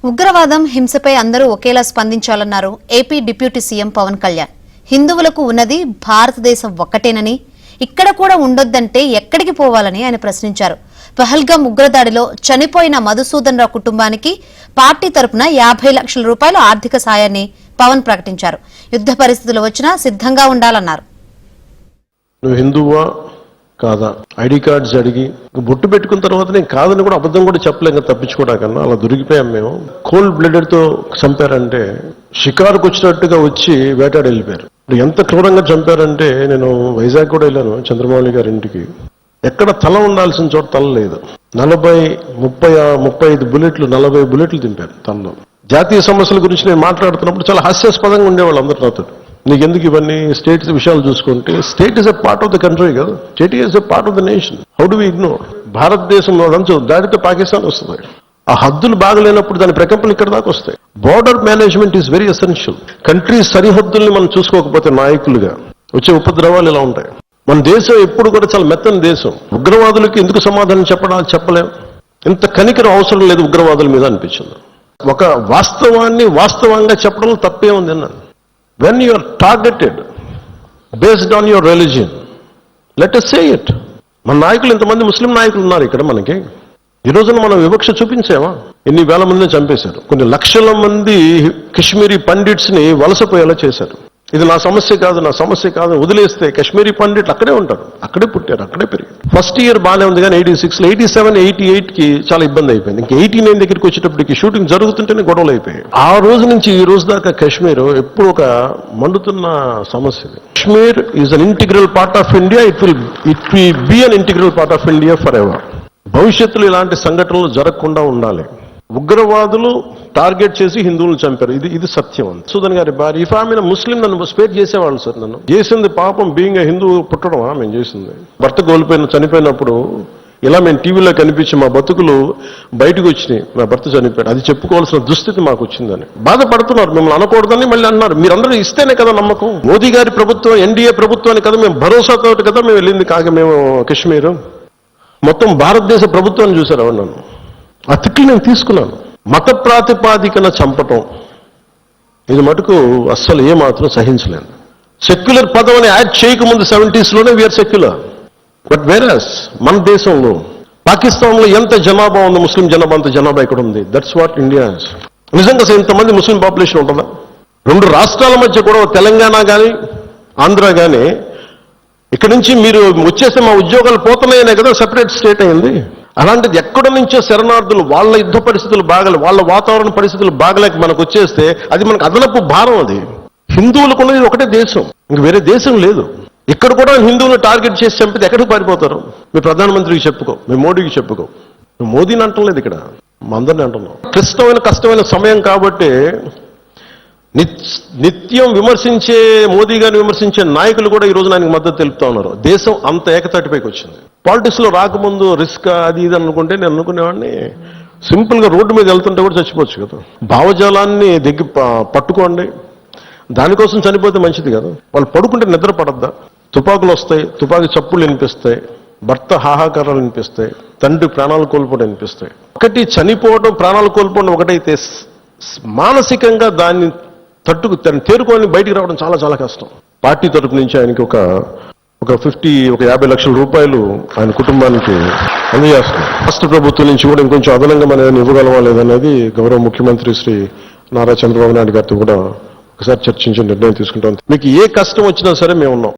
ఉగ్రవాదం హింసపై అందరూ ఒకేలా స్పందించాలన్నారు AP deputy CM Pawan Kalyan. హిందువులకు ఉన్నది భారతదేశం ఒక్కటేనని, ఇక్కడ కూడా ఉండొద్దంటే ఎక్కడికి పోవాలని ఆయన ప్రశ్నించారు. పహల్గాం ఉగ్రదాడిలో చనిపోయిన మధుసూదన్ రావు కుటుంబానికి పార్టీ తరపున 50 లక్షల రూపాయల ఆర్థిక సాయాన్ని పవన్ ప్రకటించారు. యుద్ధ పరిస్థితులు వచ్చినా సిద్ధంగా ఉండాలన్నారు. నువ్వు హిందువా కాదా ఐడి కార్డ్స్ అడిగి బొట్టు పెట్టుకున్న తర్వాత నేను కాదని కూడా అబద్ధం కూడా చెప్పలేక తప్పించుకోవడాకన్నా అలా దొరికిపోయాం మేము. కోల్డ్ బ్లడెడ్ తో చంపారంటే షికారుకు వచ్చినట్టుగా వచ్చి వేటాడి వెళ్ళిపోయారు. ఎంత క్రూరంగా చంపారంటే నేను వైజాగ్ కూడా వెళ్ళాను చంద్రమౌళి గారి ఇంటికి. ఎక్కడ తల ఉండాల్సిన చోట తల లేదు. 35 బుల్లెట్లు 40 బుల్లెట్లు తింపారు తనలో. జాతీయ సమస్యల గురించి నేను మాట్లాడుతున్నప్పుడు చాలా హాస్యాస్పదంగా ఉండేవాళ్ళు అందరూ నాతో. నీకెందుకు ఇవన్నీ స్టేట్ విషయాలు చూసుకుంటే state is a part of the country కదా, state is a part of the nation. How do we ignore? భారతదేశంలో అదంతా దాడితో పాకిస్తాన్ వస్తుంది. ఆ హద్దులు బాగలేనప్పుడు దాని ప్రకంపనలు ఇక్కడ దాకా వస్తాయి. Border management is very essential. Country సరిహద్దుల్ని మనం చూసుకోకపోతే నాయకులుగా వచ్చే ఉపద్రవాలు ఇలా ఉంటాయి. మన దేశం ఎప్పుడు కూడా చాలా మెత్తని దేశం. ఉగ్రవాదులకి ఎందుకు సమాధానం చెప్పలేం? ఇంత కనికరం అవసరం లేదు ఉగ్రవాదుల మీద అనిపించింది. ఒక వాస్తవాన్ని వాస్తవంగా చెప్పడంలో తప్పే ఉంది అన్నాను. When you are targeted based on your religion, let us say it. మన నాయకులు ఇంతమంది ముస్లిం నాయకులు ఉన్నారు ఇక్కడ మనకి. ఈ రోజున మనం వివక్ష చూపించామా? ఎన్ని వేల మందిని చంపేశారు. కొన్ని లక్షల మంది కశ్మీరీ పండిట్స్ ని వలసపోయేలా చేశారు. ఇది నా సమస్య కాదు వదిలేస్తే కశ్మీరీ పండిట్లు అక్కడే ఉంటారు, అక్కడే పుట్టారు, అక్కడే పెరిగారు. ఫస్ట్ ఇయర్ బాగానే ఉంది కానీ 86, 87, 88కి చాలా ఇబ్బంది అయిపోయింది. ఇంకా 89 దగ్గరికి వచ్చేటప్పటికి షూటింగ్ జరుగుతుంటేనే గొడవలు అయిపోయాయి. ఆ రోజు నుంచి ఈ రోజు దాకా కశ్మీర్ ఎప్పుడు ఒక మండుతున్న సమస్య. Kashmir is an integral part of India. It will be an integral part of India for ever. భవిష్యత్తులో ఇలాంటి సంఘటనలు జరగకుండా ఉండాలి. ఉగ్రవాదులు టార్గెట్ చేసి హిందువులు చంపారు. ఇది సత్యం. సూదన్ గారి భార్య ఇఫ్ ఆమె ముస్లిం నన్ను స్పేట్ చేసేవాళ్ళు సార్. నన్ను చేసింది పాపం బీయింగ్ హిందూ పుట్టడమా మేము చేసింది? భర్త చనిపోయినప్పుడు ఇలా మేము టీవీలో కనిపించి మా బతుకులు బయటకు వచ్చినాయి. మా భర్త చనిపోయాడు, అది చెప్పుకోవాల్సిన దుస్థితి మాకు వచ్చిందని బాధపడుతున్నారు. మిమ్మల్ని అనకూడదని మళ్ళీ అన్నారు. మీరందరూ ఇస్తేనే కదా నమ్మకం. మోదీ గారి ప్రభుత్వం, ఎన్డీఏ ప్రభుత్వాన్ని కదా మేము భరోసాతో కదా మేము వెళ్ళింది. కాక మేము కశ్మీర్ మొత్తం భారతదేశ ప్రభుత్వాన్ని చూశారు. అవును, నన్ను ఆ తిట్లు నేను తీసుకున్నాను. మత ప్రాతిపాదికన చంపటం ఇది మటుకు అస్సలు ఏమాత్రం సహించలేను. సెక్యులర్ పదం అని యాడ్ చేయకముందు 70s లోనే వీఆర్ సెక్యులర్. బట్ వేరస్ మన దేశంలో పాకిస్తాన్లో ఎంత జనాభా ఉందో ముస్లిం జనాభా అంత జనాభా ఇక్కడ ఉంది. That's what India is. నిజంగా ఇంతమంది ముస్లిం పాపులేషన్ ఉంటుందా? 2 రాష్ట్రాల మధ్య కూడా తెలంగాణ కానీ ఆంధ్ర కానీ ఇక్కడ నుంచి మీరు వచ్చేస్తే మా ఉద్యోగాలు పోతున్నాయనే కదా సెపరేట్ స్టేట్ అయింది. అలాంటిది ఎక్కడి నుంచో శరణార్థులు వాళ్ళ యుద్ధ పరిస్థితులు బాగలే, వాళ్ళ వాతావరణ పరిస్థితులు బాగలేక మనకు వచ్చేస్తే అది మనకు అదనపు భారం. అది హిందువులకు ఉన్నది ఒకటే దేశం, ఇంక వేరే దేశం లేదు. ఇక్కడ కూడా హిందువులు టార్గెట్ చేసి చంపితే ఎక్కడికి పారిపోతారు? మీ ప్రధానమంత్రికి చెప్పుకో, మీ మోడీకి చెప్పుకో. నువ్వు మోదీని అంటలేదు, ఇక్కడ మా అందరినీ అంటున్నావు. కష్టమైన సమయం కాబట్టి నిత్యం విమర్శించే మోదీ గారిని విమర్శించే నాయకులు కూడా ఈ రోజు ఆయనకు మద్దతు తెలుపుతా ఉన్నారు. దేశం అంత ఏకతాటిపైకి వచ్చింది. పాలిటిక్స్ లో రాకముందు రిస్క్ అది ఇది అనుకుంటే నేను అనుకునేవాడిని సింపుల్ గా రోడ్డు మీద వెళ్తుంటే కూడా చచ్చిపోవచ్చు కదా. భావజాలాన్ని పట్టుకోండి, దానికోసం చనిపోతే మంచిది కదా. వాళ్ళు పడుకుంటే నిద్ర పడద్దా? తుపాకులు వస్తాయి, తుపాకి చప్పులు వినిపిస్తాయి, భర్త హాహాకారాలు వినిపిస్తాయి, తండ్రి ప్రాణాలు కోల్పోవడం వినిపిస్తాయి. ఒకటి చనిపోవడం, ప్రాణాలు కోల్పోవడం ఒకటైతే మానసికంగా దాన్ని తేరుకొని బయటికి రావడం చాలా చాలా కష్టం. పార్టీ తరపు నుంచి ఆయనకి ఒక 50 లక్షల రూపాయలు ఆయన కుటుంబానికి అందజేస్తున్నారు. రాష్ట్ర ప్రభుత్వం నుంచి కూడా ఇంకొంచెం అదనంగా మనం ఇవ్వగలమా లేదనేది గౌరవ ముఖ్యమంత్రి శ్రీ నారా చంద్రబాబు నాయుడు గారితో కూడా ఒకసారి చర్చించి నిర్ణయం తీసుకుంటాం. మీకు ఏ కష్టం వచ్చినా సరే మేము ఉన్నాం.